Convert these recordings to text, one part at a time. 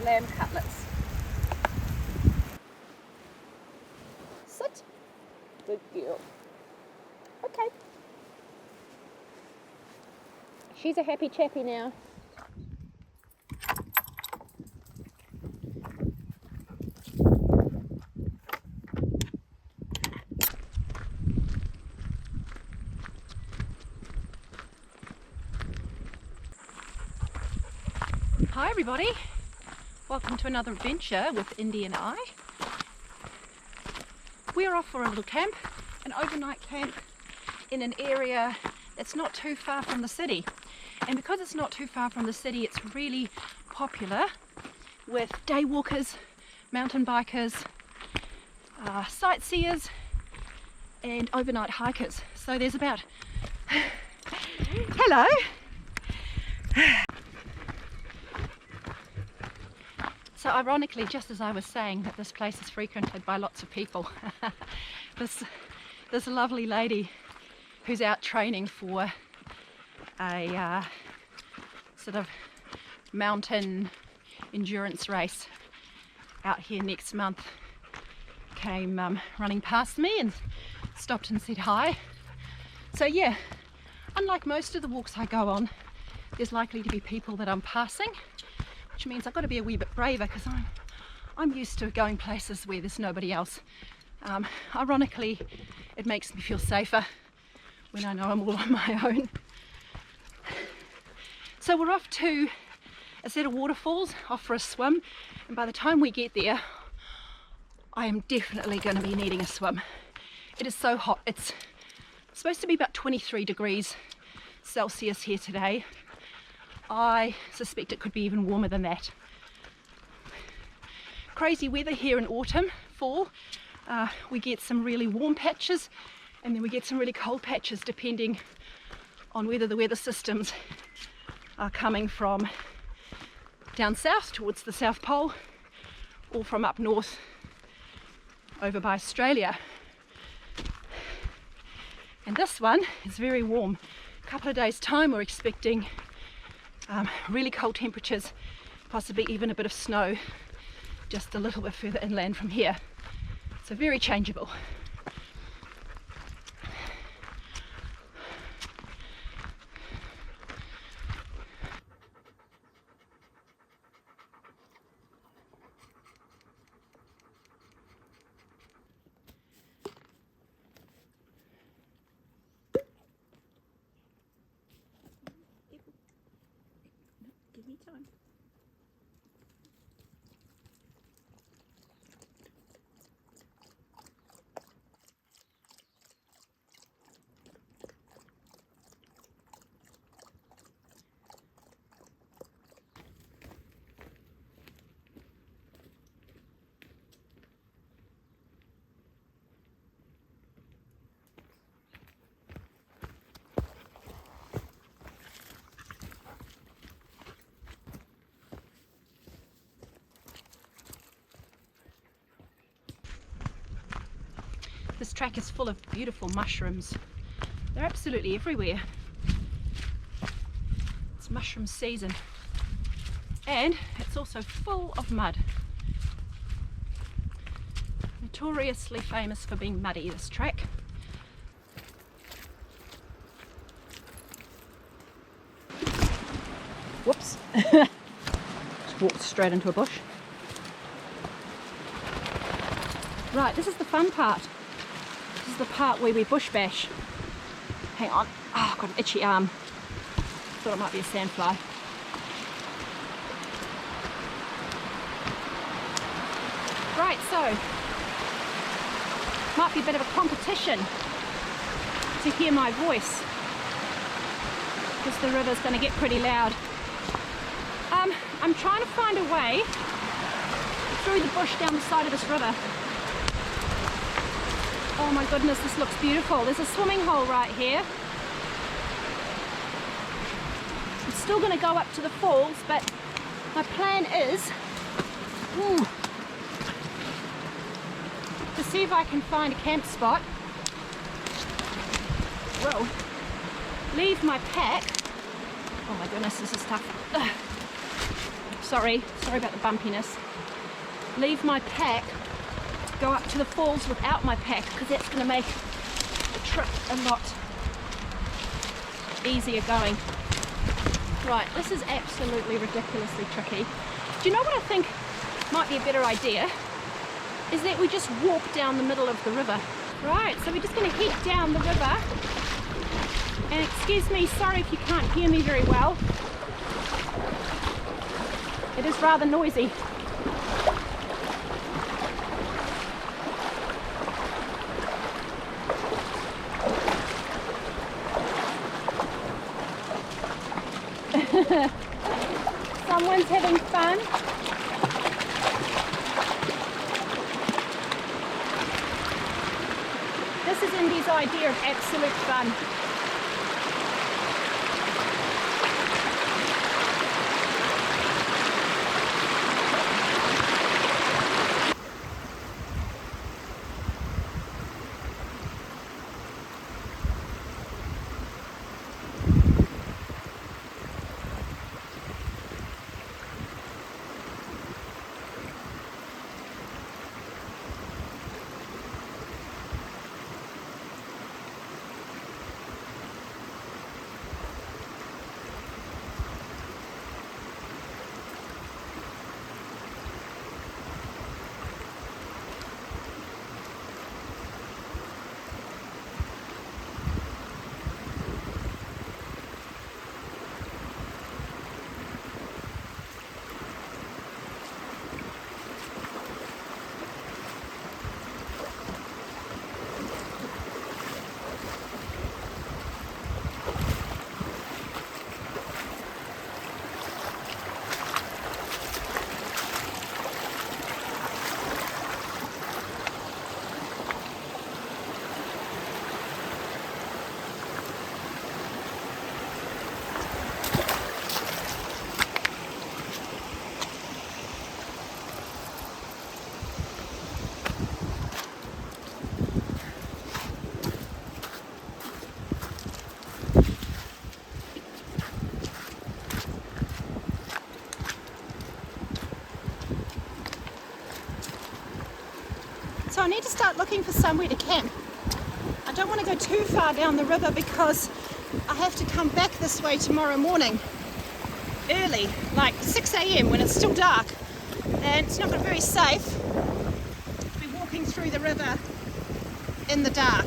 lamb cutlets. Sit. Good girl. Okay. She's a happy chappy now. Hi everybody, welcome to another adventure with Indi and I. We're off for a little camp, an overnight camp in an area that's not too far from the city. And because it's not too far from the city, it's really popular with day walkers, mountain bikers, sightseers and overnight hikers. So there's about... Hello! So ironically, just as I was saying that this place is frequented by lots of people, this lovely lady who's out training for a sort of mountain endurance race out here next month came running past me and stopped and said hi. So yeah, unlike most of the walks I go on, there's likely to be people that I'm passing, which means I've got to be a wee bit braver because I'm used to going places where there's nobody else. Ironically, it makes me feel safer when I know I'm all on my own. So we're off to a set of waterfalls, off for a swim, and by the time we get there, I am definitely going to be needing a swim. It is so hot. It's supposed to be about 23 degrees Celsius here today. I suspect it could be even warmer than that. Crazy weather here in autumn, fall. We get some really warm patches and then we get some really cold patches depending on whether the weather systems are coming from down south towards the South Pole or from up north over by Australia. And this one is very warm. A couple of days time we're expecting really cold temperatures, possibly even a bit of snow just a little bit further inland from here. So very changeable. Give me time. This track is full of beautiful mushrooms. They're absolutely everywhere. It's mushroom season. And it's also full of mud. Notoriously famous for being muddy, this track. Whoops. Just walked straight into a bush. Right, this is the fun part. This is the part where we bush bash. Hang on. Oh, I've got an itchy arm. Thought it might be a sandfly. Right, so might be a bit of a competition to hear my voice because the river's going to get pretty loud. I'm trying to find a way through the bush down the side of this river. Oh my goodness, this looks beautiful. There's a swimming hole right here. I'm still going to go up to the falls, but my plan is to see if I can find a camp spot. Well, leave my pack. Oh my goodness, this is tough. sorry about the bumpiness, leave my pack, go up to the falls without my pack, because that's going to make the trip a lot easier going. Right, this is absolutely ridiculously tricky. Do you know what I think might be a better idea? Is that we just walk down the middle of the river. Right, so we're just going to head down the river. And excuse me, sorry if you can't hear me very well. It is rather noisy. Someone's having fun. This is Indi's idea of absolute fun. So I need to start looking for somewhere to camp. I don't want to go too far down the river because I have to come back this way tomorrow morning early, like 6 a.m. when it's still dark, and it's not very safe to be walking through the river in the dark.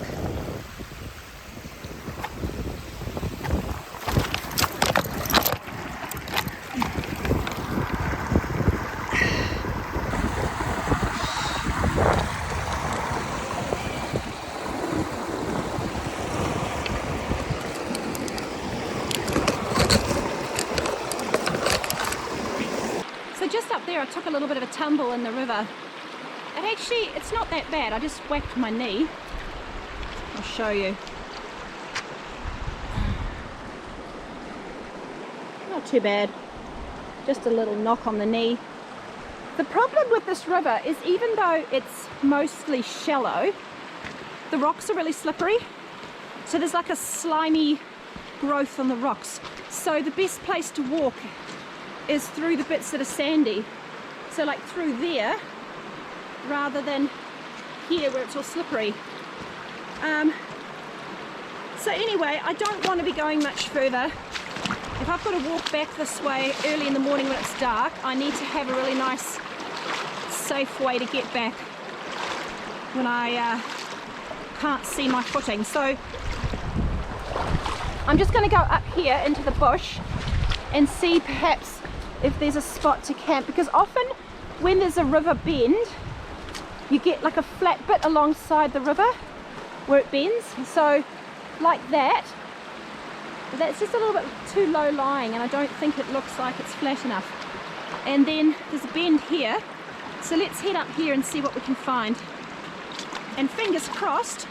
I took a little bit of a tumble in the river, and actually it's not that bad. I just whacked my knee. I'll show you. Not too bad, just a little knock on the knee. The problem with this river is even though it's mostly shallow, the rocks are really slippery, so there's like a slimy growth on the rocks. So the best place to walk is through the bits that are sandy. So like through there, rather than here where it's all slippery. So anyway, I don't want to be going much further. If I've got to walk back this way early in the morning when it's dark, I need to have a really nice, safe way to get back when I can't see my footing. So I'm just going to go up here into the bush and see perhaps if there's a spot to camp, because often when there's a river bend you get like a flat bit alongside the river where it bends, so like that, that's just a little bit too low lying and I don't think it looks like it's flat enough. And then there's a bend here, so let's head up here and see what we can find, and fingers crossed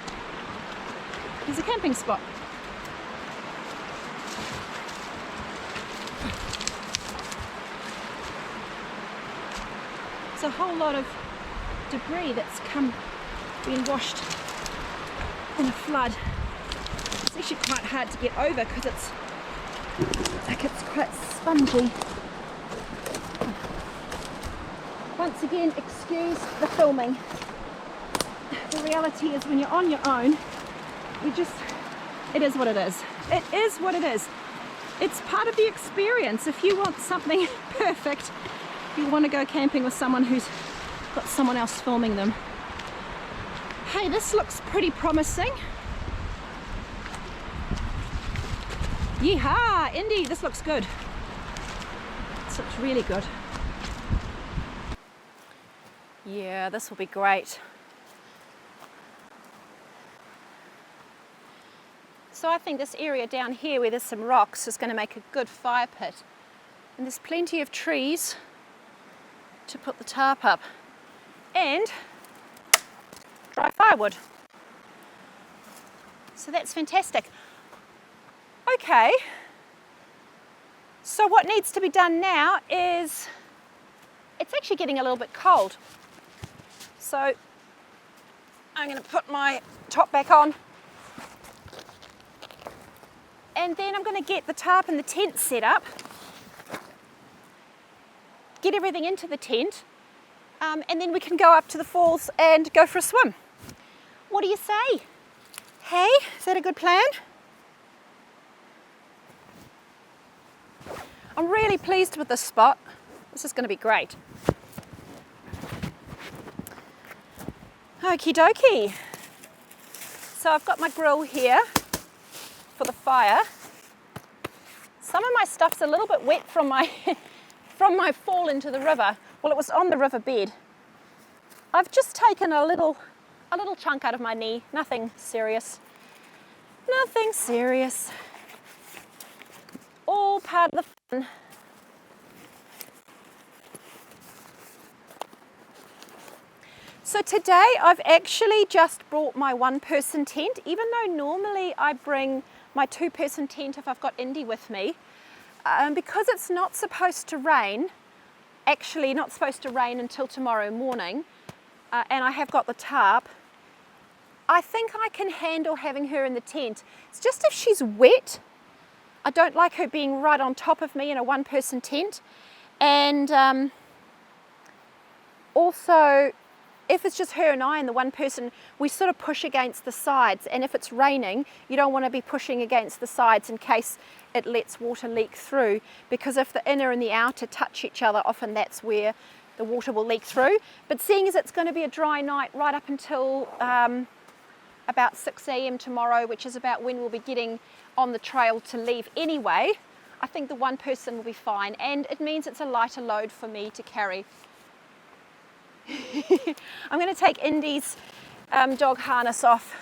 there's a camping spot. It's a whole lot of debris that's being washed in a flood. It's actually quite hard to get over because it's quite spongy. once again, excuse the filming. The reality is when you're on your own, it is what it is. It is what it is. It's part of the experience. If you want something perfect, you want to go camping with someone who's got someone else filming them. Hey, this looks pretty promising. Yeehaw, Indi, this looks good. This looks really good. Yeah, this will be great. So I think this area down here where there's some rocks is going to make a good fire pit. And there's plenty of trees to put the tarp up. And dry firewood. So that's fantastic. Okay, so what needs to be done now is, it's actually getting a little bit cold. So I'm going to put my top back on. And then I'm going to get the tarp and the tent set up. Get everything into the tent. And then we can go up to the falls and go for a swim. What do you say? Hey, is that a good plan? I'm really pleased with this spot. This is going to be great. Okie dokie. So I've got my grill here for the fire. Some of my stuff's a little bit wet from my from my fall into the river. Well, it was on the river bed. I've just taken a little chunk out of my knee. Nothing serious. Nothing serious. All part of the fun. So today I've actually just brought my one-person tent, even though normally I bring my two-person tent if I've got Indi with me. Because it's not supposed to rain, actually not supposed to rain until tomorrow morning, and I have got the tarp, I think I can handle having her in the tent. It's just if she's wet, I don't like her being right on top of me in a one-person tent. And also, if it's just her and I and the one person, we sort of push against the sides. And if it's raining, you don't want to be pushing against the sides in case it lets water leak through. Because if the inner and the outer touch each other, often that's where the water will leak through. But seeing as it's going to be a dry night right up until about 6 a.m. tomorrow, which is about when we'll be getting on the trail to leave anyway, I think the one person will be fine. And it means it's a lighter load for me to carry. I'm going to take Indi's dog harness off.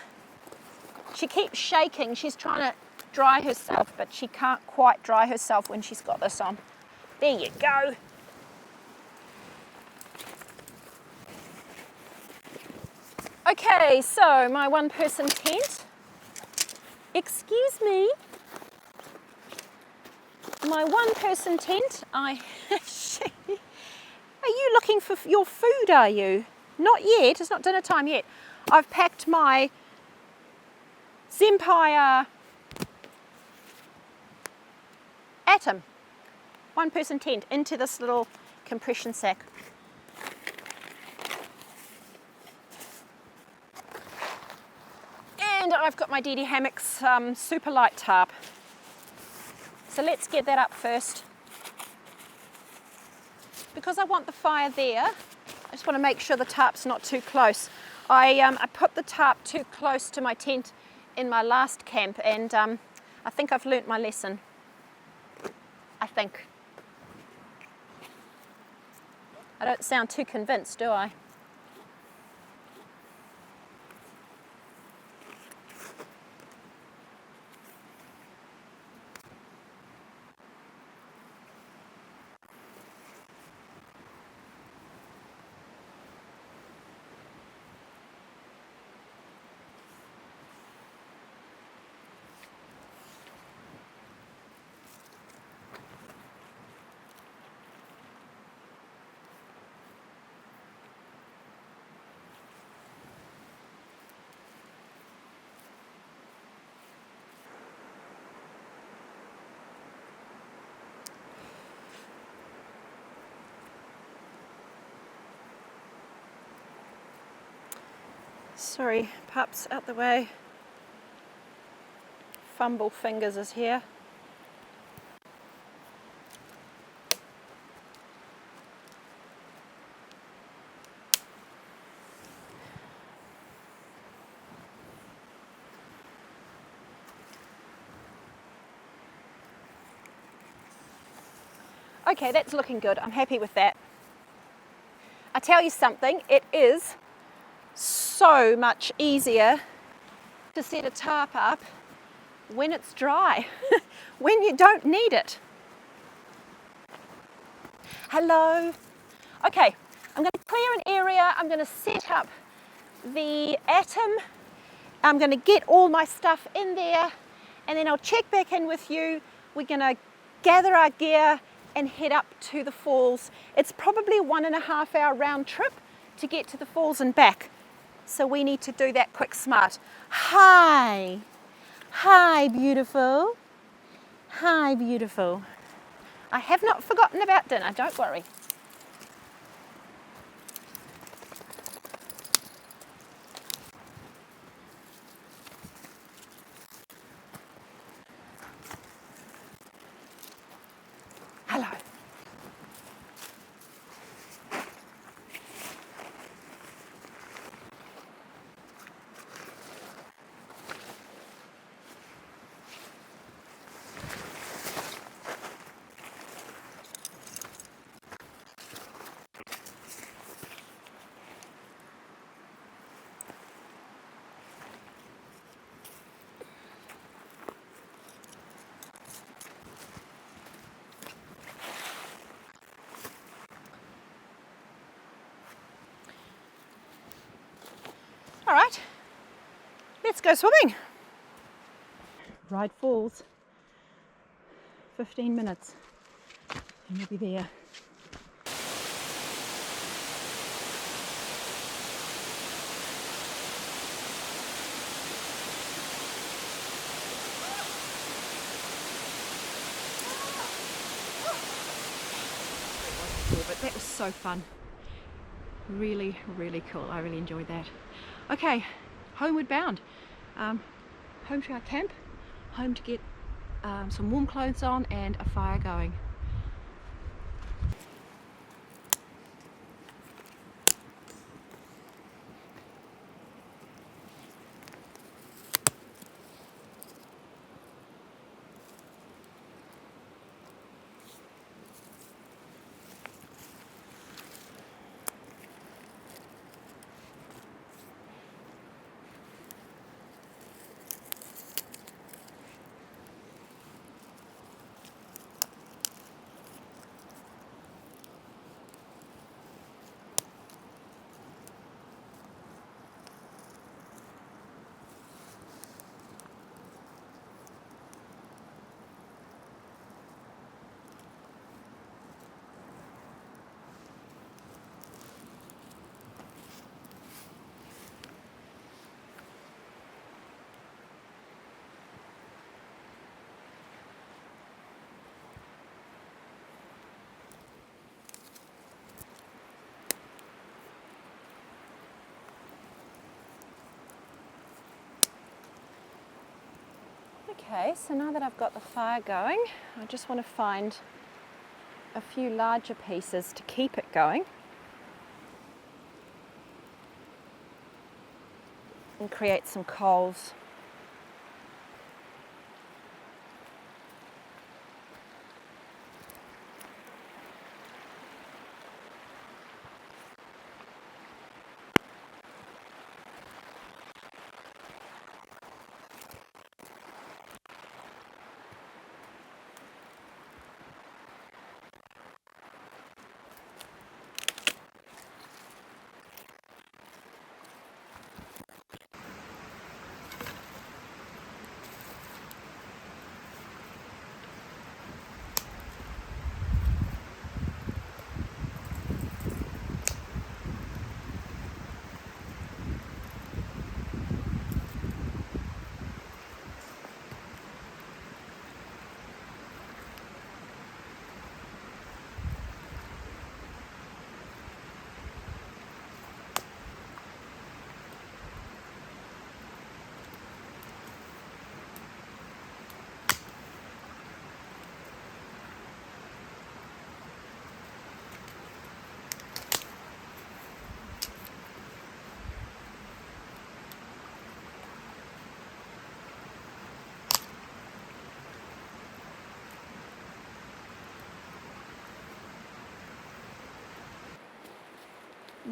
She keeps shaking. She's trying to dry herself, but she can't quite dry herself when she's got this on. There you go. Okay, so my one-person tent. Excuse me. My one-person tent. Are you looking for your food, are you? Not yet, it's not dinner time yet. I've packed my Campfire Atom one-person tent into this little compression sack. And I've got my DD Hammocks super light tarp. So let's get that up first. Because I want the fire there, I just want to make sure the tarp's not too close. I put the tarp too close to my tent in my last camp, and I think I've learnt my lesson. I think. I don't sound too convinced, do I? Sorry, pups, out the way. Fumble Fingers is here. Okay, that's looking good. I'm happy with that. I tell you something, it is so much easier to set a tarp up when it's dry, when you don't need it. Hello. Okay, I'm going to clear an area. I'm going to set up the atom. I'm going to get all my stuff in there, and then I'll check back in with you. We're going to gather our gear and head up to the falls. It's probably a 1.5 hour round trip to get to the falls and back. So we need to do that quick smart. Hi. Hi, beautiful. Hi, beautiful. I have not forgotten about dinner, don't worry. Hello. All right, let's go swimming. Ride falls, 15 minutes, and you'll be there. But that was so fun. Really, really cool. I really enjoyed that. Okay, homeward bound. Home to our camp, home to get some warm clothes on and a fire going. Okay, so now that I've got the fire going, I just want to find a few larger pieces to keep it going and create some coals.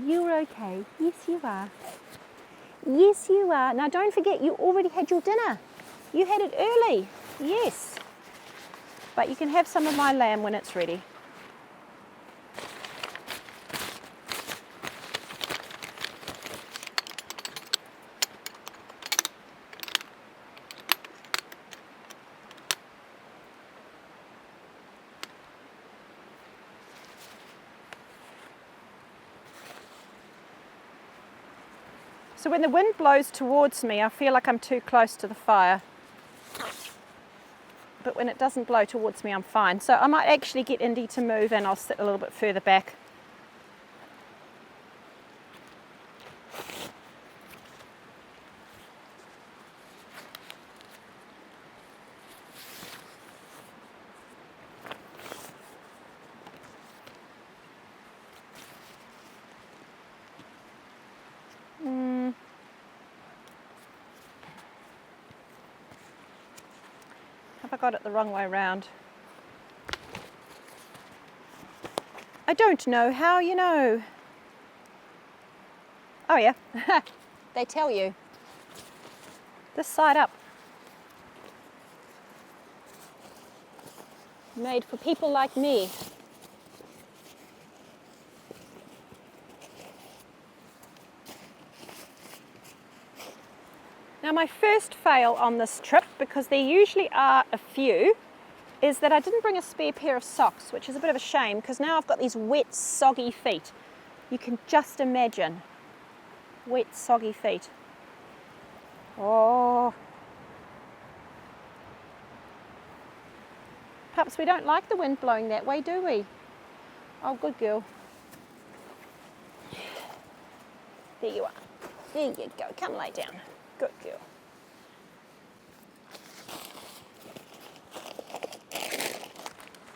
You're okay. Yes, you are. Yes, you are. Now, don't forget, you already had your dinner. You had it early. Yes. But you can have some of my lamb when it's ready. So when the wind blows towards me, I feel like I'm too close to the fire. But when it doesn't blow towards me, I'm fine. So I might actually get Indi to move and I'll sit a little bit further back. Have I got it the wrong way around? I don't know how you know. Oh yeah, they tell you. This side up. Made for people like me. Now my first fail on this trip, because there usually are a few, is that I didn't bring a spare pair of socks, which is a bit of a shame because now I've got these wet, soggy feet. You can just imagine. Wet, soggy feet. Oh. Perhaps we don't like the wind blowing that way, do we? Oh, good girl. There you are. There you go. Come lay down. Good girl.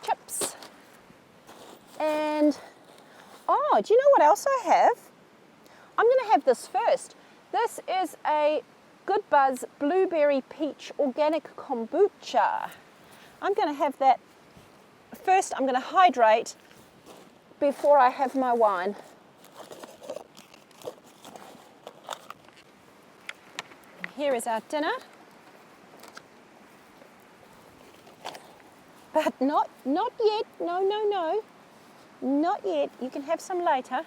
Chips. And, oh, do you know what else I have? I'm going to have this first. This is a Good Buzz Blueberry Peach Organic Kombucha. I'm going to have that first. I'm going to hydrate before I have my wine. Here is our dinner. But not yet. No, no, no. Not yet. You can have some later.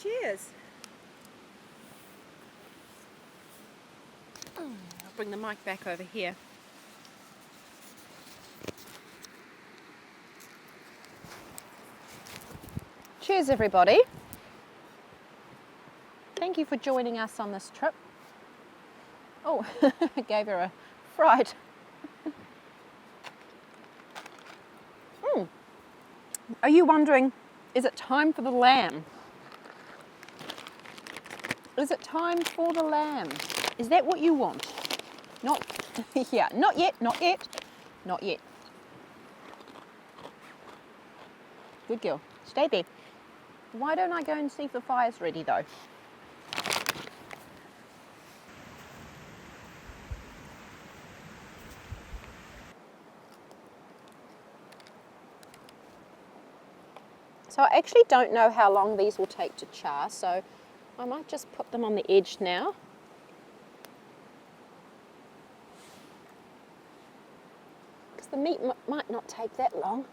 Cheers. I'll bring the mic back over here. Cheers, everybody. Thank you for joining us on this trip. Oh, I gave her a fright. Are you wondering, is it time for the lamb? Is it time for the lamb? Is that what you want? Not, yeah, not yet, not yet, not yet. Good girl, stay there. Why don't I go and see if the fire's ready though? So I actually don't know how long these will take to char, so I might just put them on the edge now. Because the meat might not take that long.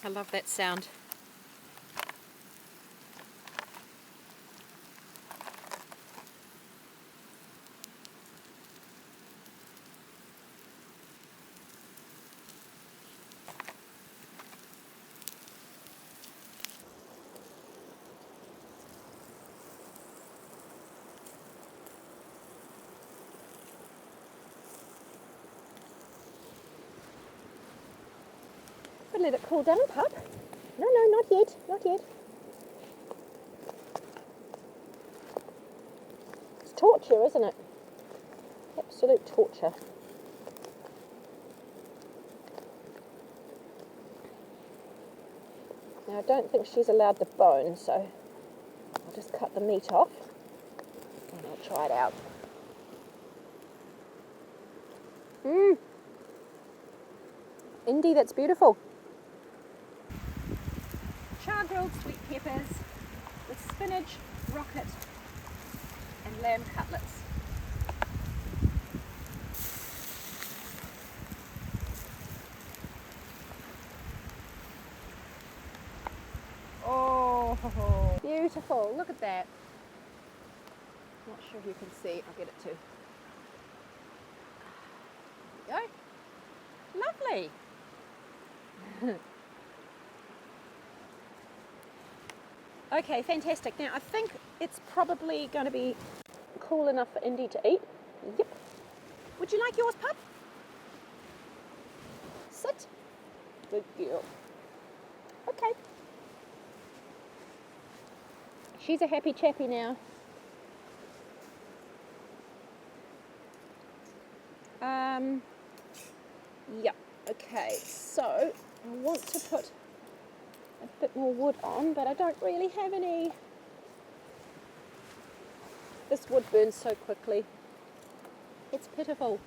I love that sound. Let it cool down, pup. No, not yet, not yet. It's torture, isn't it? Absolute torture. Now I don't think she's allowed the bone, so I'll just cut the meat off and I'll try it out. Indi, that's beautiful. Char-grilled sweet peppers with spinach, rocket and lamb cutlets. Oh, beautiful. Look at that. Not sure if you can see. I'll get it too. There you go. Lovely. Okay, fantastic. Now I think it's probably going to be cool enough for Indi to eat. Yep. Would you like yours, pup? Sit. Good girl. Okay. She's a happy chappy now. Yeah. Okay, so I want to put a bit more wood on, but I don't really have any. This wood burns so quickly. It's pitiful.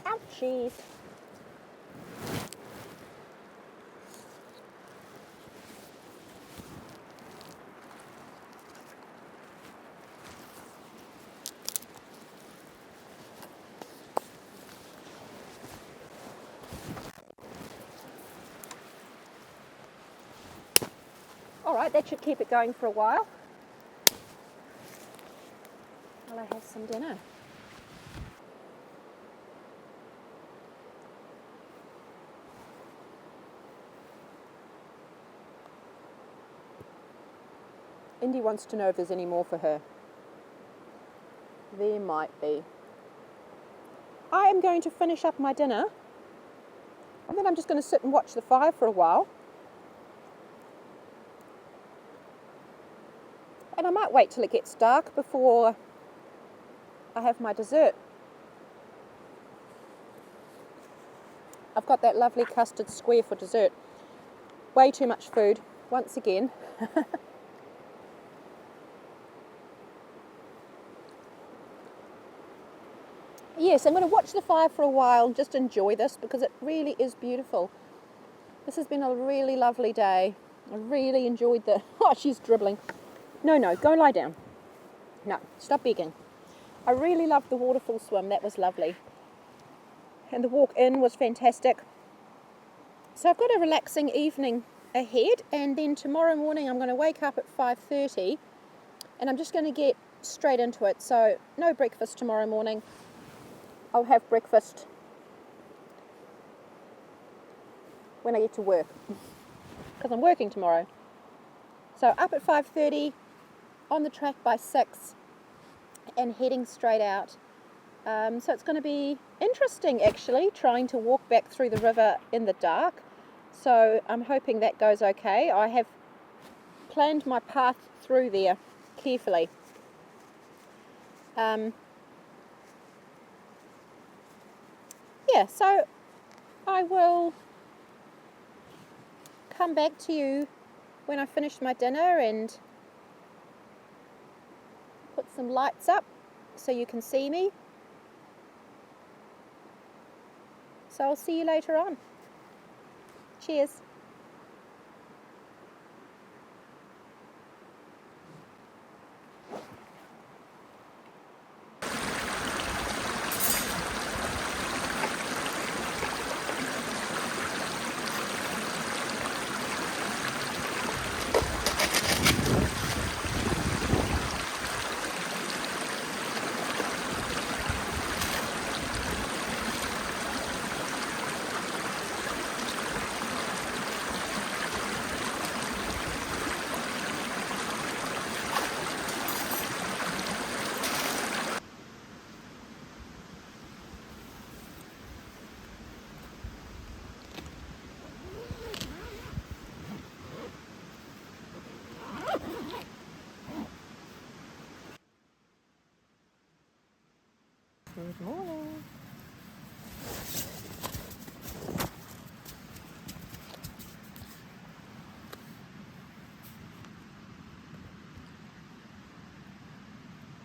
Ouchies. Alright, that should keep it going for a while. While I have some dinner. Indi wants to know if there's any more for her. There might be. I am going to finish up my dinner and then I'm just going to sit and watch the fire for a while. And I might wait till it gets dark before I have my dessert. I've got that lovely custard square for dessert. Way too much food, once again. Yes, I'm going to watch the fire for a while and just enjoy this because it really is beautiful. This has been a really lovely day. I really enjoyed the... Oh, she's dribbling. No, go lie down. No, stop begging. I really loved the waterfall swim. That was lovely. And the walk in was fantastic. So I've got a relaxing evening ahead, and then tomorrow morning I'm going to wake up at 5:30 and I'm just going to get straight into it. So no breakfast tomorrow morning. I'll have breakfast when I get to work because I'm working tomorrow. So up at 5:30, on the track by 6 and heading straight out. So it's going to be interesting actually, trying to walk back through the river in the dark. So I'm hoping that goes okay. I have planned my path through there carefully. Yeah, so I will come back to you when I finish my dinner and put some lights up so you can see me. So I'll see you later on. Cheers. Good morning.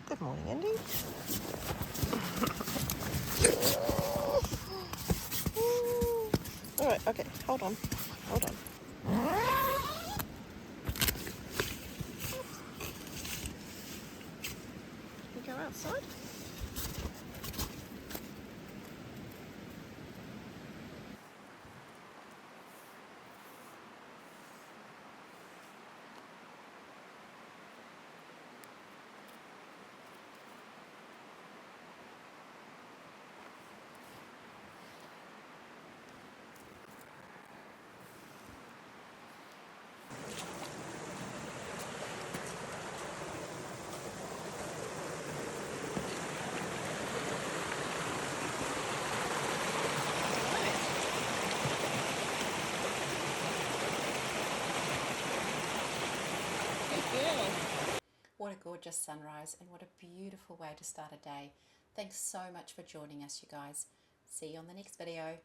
Good morning, Indi. Alright, okay, hold on. Hold on. You go outside? What a gorgeous sunrise and what a beautiful way to start a day. Thanks so much for joining us, you guys. See you on the next video.